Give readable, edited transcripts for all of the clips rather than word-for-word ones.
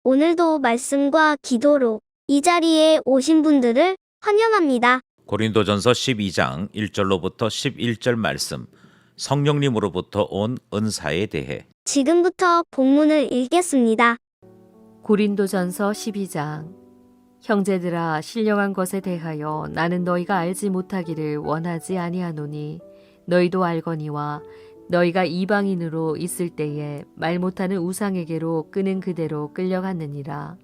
오늘도 말씀과 기도로 이 자리에 오신 분들을 환영합니다. 고린도전서 12장 1절로부터 11절 말씀, 성령님으로부터 온 은사에 대해. 지금부터 본문을 읽겠습니다. 고린도전서 12장. 형제들아, 신령한 것에 대하여 나는 너희가 알지 못하기를 원하지 아니하노니 너희도 알거니와 너희가 이방인으로 있을 때에 말 못하는 우상에게로 끄는 그대로 끌려갔느니라.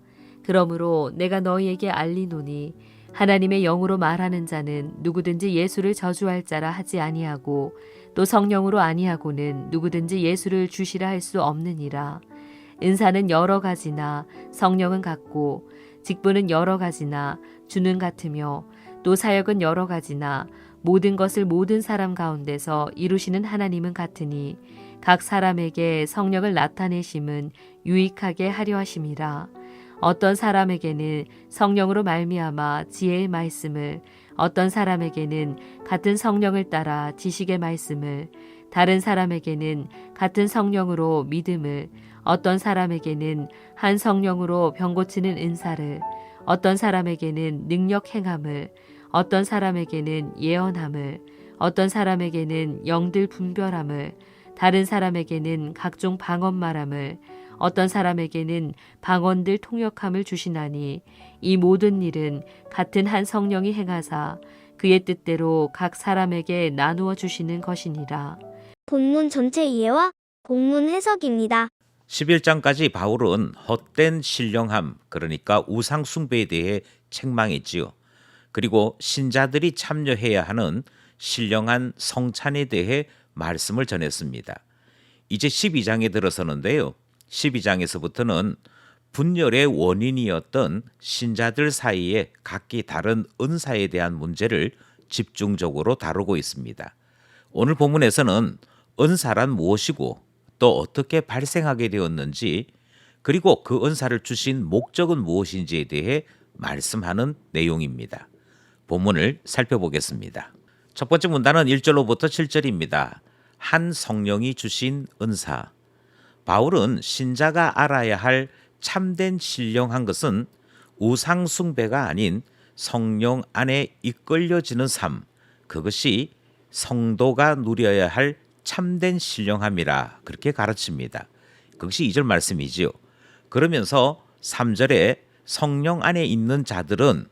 그러므로 내가 너희에게 알리노니 하나님의 영으로 말하는 자는 누구든지 예수를 저주할 자라 하지 아니하고 또 성령으로 아니하고는 누구든지 예수를 주시라 할 수 없느니라. 은사는 여러 가지나 성령은 같고 직분은 여러 가지나 주는 같으며 또 사역은 여러 가지나 모든 것을 모든 사람 가운데서 이루시는 하나님은 같으니 각 사람에게 성령을 나타내심은 유익하게 하려 하심이라. 어떤 사람에게는 성령으로 말미암아 지혜의 말씀을, 어떤 사람에게는 같은 성령을 따라 지식의 말씀을, 다른 사람에게는 같은 성령으로 믿음을, 어떤 사람에게는 한 성령으로 병 고치는 은사를, 어떤 사람에게는 능력 행함을, 어떤 사람에게는 예언함을, 어떤 사람에게는 영들 분별함을, 다른 사람에게는 각종 방언 말함을, 어떤 사람에게는 방언들 통역함을 주시나니 이 모든 일은 같은 한 성령이 행하사 그의 뜻대로 각 사람에게 나누어 주시는 것이니라. 본문 전체 이해와 본문 해석입니다. 11장까지 바울은 헛된 신령함, 그러니까 우상 숭배에 대해 책망했지요. 그리고 신자들이 참여해야 하는 신령한 성찬에 대해 말씀을 전했습니다. 이제 12장에 들어서는데요. 12장에서부터는 분열의 원인이었던 신자들 사이에 각기 다른 은사에 대한 문제를 집중적으로 다루고 있습니다. 오늘 본문에서는 은사란 무엇이고 또 어떻게 발생하게 되었는지, 그리고 그 은사를 주신 목적은 무엇인지에 대해 말씀하는 내용입니다. 본문을 살펴보겠습니다. 첫 번째 문단은 1절로부터 7절입니다. 한 성령이 주신 은사. 바울은 신자가 알아야 할 참된 신령한 것은 우상 숭배가 아닌 성령 안에 이끌려지는 삶, 그것이 성도가 누려야 할 참된 신령함이라 그렇게 가르칩니다. 그것이 2절 말씀이지요. 그러면서 3절에 성령 안에 있는 자들은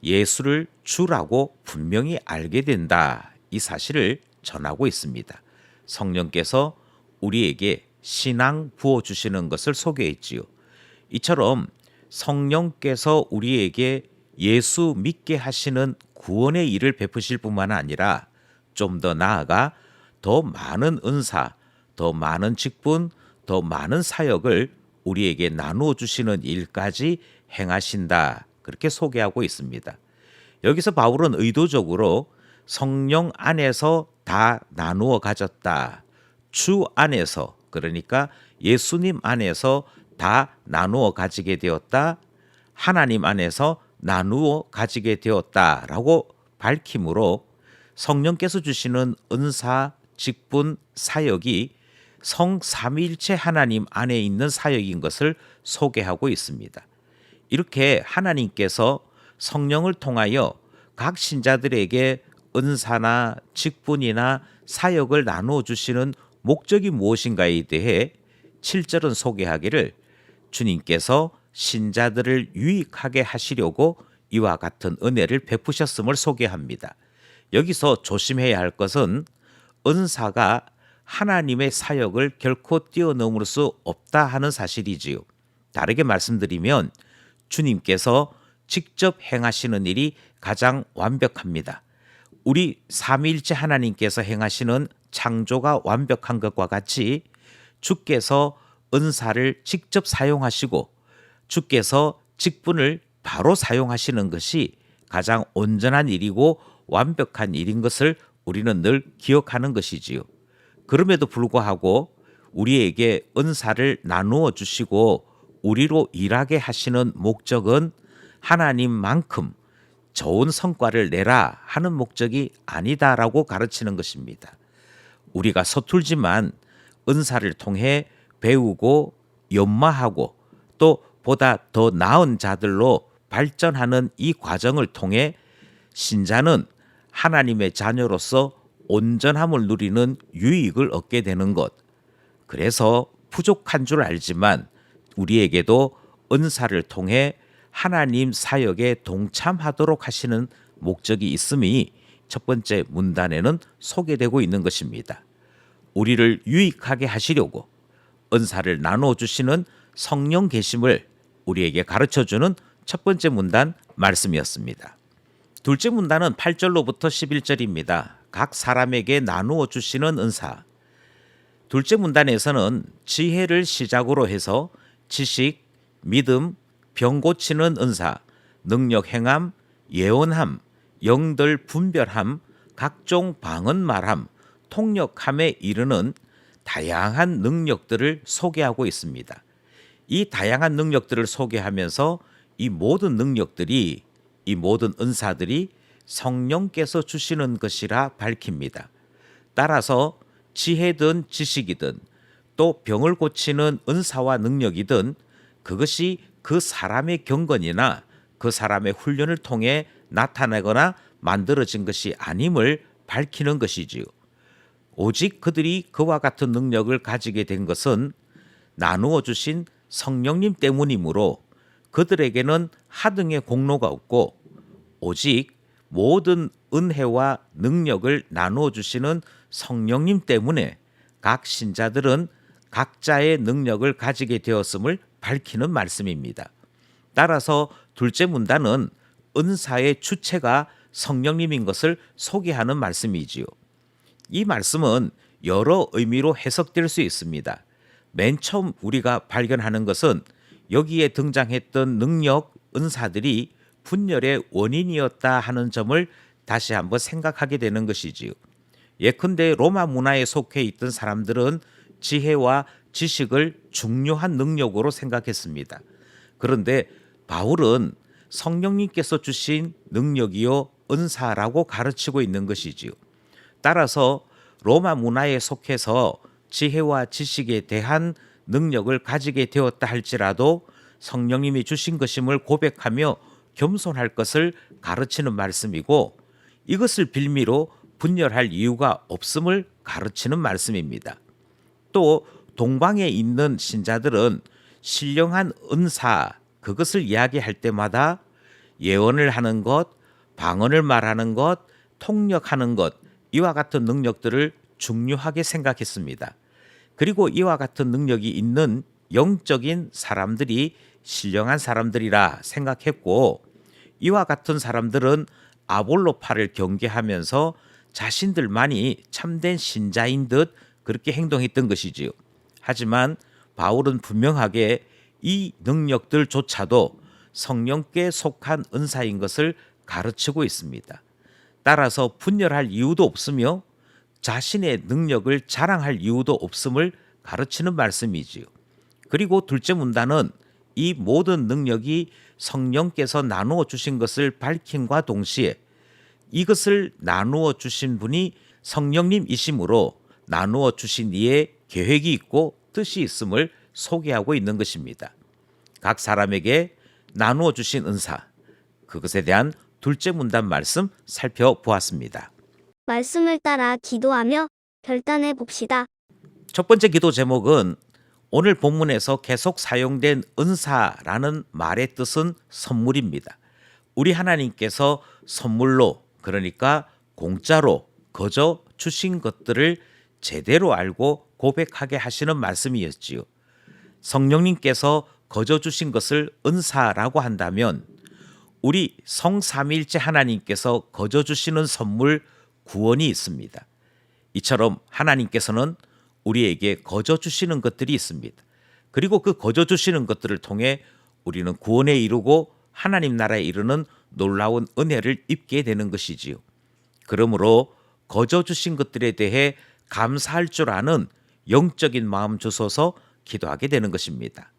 예수를 주라고 분명히 알게 된다, 이 사실을 전하고 있습니다. 성령께서 우리에게 신앙 부어주시는 것을 소개했지요. 이처럼 성령께서 우리에게 예수 믿게 하시는 구원의 일을 베푸실 뿐만 아니라 좀 더 나아가 더 많은 은사, 더 많은 직분, 더 많은 사역을 우리에게 나누어 주시는 일까지 행하신다, 그렇게 소개하고 있습니다. 여기서 바울은 의도적으로 성령 안에서 다 나누어 가졌다, 주 안에서, 그러니까 예수님 안에서 다 나누어 가지게 되었다, 하나님 안에서 나누어 가지게 되었다라고 밝힘으로 성령께서 주시는 은사, 직분, 사역이 성삼위일체 하나님 안에 있는 사역인 것을 소개하고 있습니다. 이렇게 하나님께서 성령을 통하여 각 신자들에게 은사나 직분이나 사역을 나누어 주시는 목적이 무엇인가에 대해 7절은 소개하기를 주님께서 신자들을 유익하게 하시려고 이와 같은 은혜를 베푸셨음을 소개합니다. 여기서 조심해야 할 것은 은사가 하나님의 사역을 결코 뛰어넘을 수 없다 하는 사실이지요. 다르게 말씀드리면 주님께서 직접 행하시는 일이 가장 완벽합니다. 우리 삼위일체 하나님께서 행하시는 창조가 완벽한 것과 같이 주께서 은사를 직접 사용하시고 주께서 직분을 바로 사용하시는 것이 가장 온전한 일이고 완벽한 일인 것을 우리는 늘 기억하는 것이지요. 그럼에도 불구하고 우리에게 은사를 나누어 주시고 우리로 일하게 하시는 목적은 하나님만큼 좋은 성과를 내라 하는 목적이 아니다라고 가르치는 것입니다. 우리가 서툴지만 은사를 통해 배우고 연마하고 또 보다 더 나은 자들로 발전하는 이 과정을 통해 신자는 하나님의 자녀로서 온전함을 누리는 유익을 얻게 되는 것. 그래서 부족한 줄 알지만 우리에게도 은사를 통해 하나님 사역에 동참하도록 하시는 목적이 있음이 첫 번째 문단에는 소개되고 있는 것입니다. 우리를 유익하게 하시려고 은사를 나누어 주시는 성령 계심을 우리에게 가르쳐주는 첫 번째 문단 말씀이었습니다. 둘째 문단은 8절로부터 11절입니다. 각 사람에게 나누어 주시는 은사. 둘째 문단에서는 지혜를 시작으로 해서 지식, 믿음, 병 고치는 은사, 능력 행함, 예언함, 영들 분별함, 각종 방언 말함, 통역함에 이르는 다양한 능력들을 소개하고 있습니다. 이 다양한 능력들을 소개하면서 이 모든 능력들이, 이 모든 은사들이 성령께서 주시는 것이라 밝힙니다. 따라서 지혜든 지식이든 또 병을 고치는 은사와 능력이든 그것이 그 사람의 경건이나 그 사람의 훈련을 통해 나타나거나 만들어진 것이 아님을 밝히는 것이지요. 오직 그들이 그와 같은 능력을 가지게 된 것은 나누어 주신 성령님 때문이므로 그들에게는 하등의 공로가 없고 오직 모든 은혜와 능력을 나누어 주시는 성령님 때문에 각 신자들은 각자의 능력을 가지게 되었음을 밝히는 말씀입니다. 따라서 둘째 문단은 은사의 주체가 성령님인 것을 소개하는 말씀이지요. 이 말씀은 여러 의미로 해석될 수 있습니다. 맨 처음 우리가 발견하는 것은 여기에 등장했던 능력, 은사들이 분열의 원인이었다 하는 점을 다시 한번 생각하게 되는 것이지요. 예컨대 로마 문화에 속해 있던 사람들은 지혜와 지식을 중요한 능력으로 생각했습니다. 그런데 바울은 성령님께서 주신 능력이요 은사라고 가르치고 있는 것이지요. 따라서 로마 문화에 속해서 지혜와 지식에 대한 능력을 가지게 되었다 할지라도 성령님이 주신 것임을 고백하며 겸손할 것을 가르치는 말씀이고 이것을 빌미로 분열할 이유가 없음을 가르치는 말씀입니다. 또 동방에 있는 신자들은 신령한 은사 그것을 이야기할 때마다 예언을 하는 것, 방언을 말하는 것, 통역하는 것 이와 같은 능력들을 중요하게 생각했습니다. 그리고 이와 같은 능력이 있는 영적인 사람들이 신령한 사람들이라 생각했고 이와 같은 사람들은 아볼로파를 경계하면서 자신들만이 참된 신자인 듯 그렇게 행동했던 것이지요. 하지만 바울은 분명하게 이 능력들조차도 성령께 속한 은사인 것을 가르치고 있습니다. 따라서 분열할 이유도 없으며 자신의 능력을 자랑할 이유도 없음을 가르치는 말씀이지요. 그리고 둘째 문단은 이 모든 능력이 성령께서 나누어 주신 것을 밝힘과 동시에 이것을 나누어 주신 분이 성령님이시므로 나누어 주신 이의 계획이 있고 뜻이 있음을 소개하고 있는 것입니다. 각 사람에게 나누어 주신 은사, 그것에 대한 둘째 문단 말씀 살펴보았습니다. 말씀을 따라 기도하며 결단해 봅시다. 첫 번째 기도 제목은 오늘 본문에서 계속 사용된 은사라는 말의 뜻은 선물입니다. 우리 하나님께서 선물로 그러니까 공짜로 거저 주신 것들을 제대로 알고 고백하게 하시는 말씀이었지요. 성령님께서 거저 주신 것을 은사라고 한다면 우리 성삼위일체 하나님께서 거저 주시는 선물 구원이 있습니다. 이처럼 하나님께서는 우리에게 거저 주시는 것들이 있습니다. 그리고 그 거저 주시는 것들을 통해 우리는 구원에 이르고 하나님 나라에 이르는 놀라운 은혜를 입게 되는 것이지요. 그러므로 거저 주신 것들에 대해 감사할 줄 아는 영적인 마음 주소서 기도하게 되는 것입니다.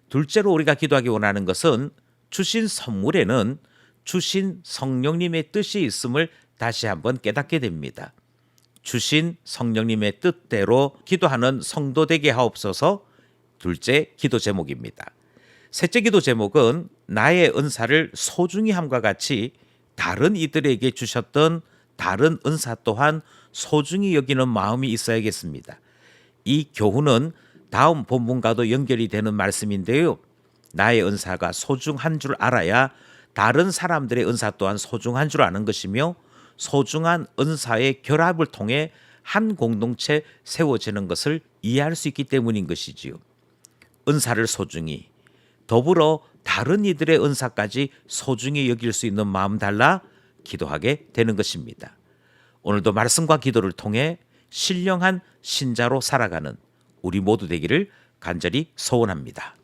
둘째로 우리가 기도하기 원하는 것은 주신 선물에는 주신 성령님의 뜻이 있음을 다시 한번 깨닫게 됩니다. 주신 성령님의 뜻대로 기도하는 성도 되게 하옵소서 둘째 기도 제목입니다. 셋째 기도 제목은 나의 은사를 소중히 함과 같이 다른 이들에게 주셨던 다른 은사 또한 소중히 여기는 마음이 있어야겠습니다. 이 교훈은 다음 본문과도 연결이 되는 말씀인데요. 나의 은사가 소중한 줄 알아야 다른 사람들의 은사 또한 소중한 줄 아는 것이며 소중한 은사의 결합을 통해 한 공동체 세워지는 것을 이해할 수 있기 때문인 것이지요. 은사를 소중히 더불어 다른 이들의 은사까지 소중히 여길 수 있는 마음 달라 기도하게 되는 것입니다. 오늘도 말씀과 기도를 통해 신령한 신자로 살아가는 우리 모두 되기를 간절히 소원합니다.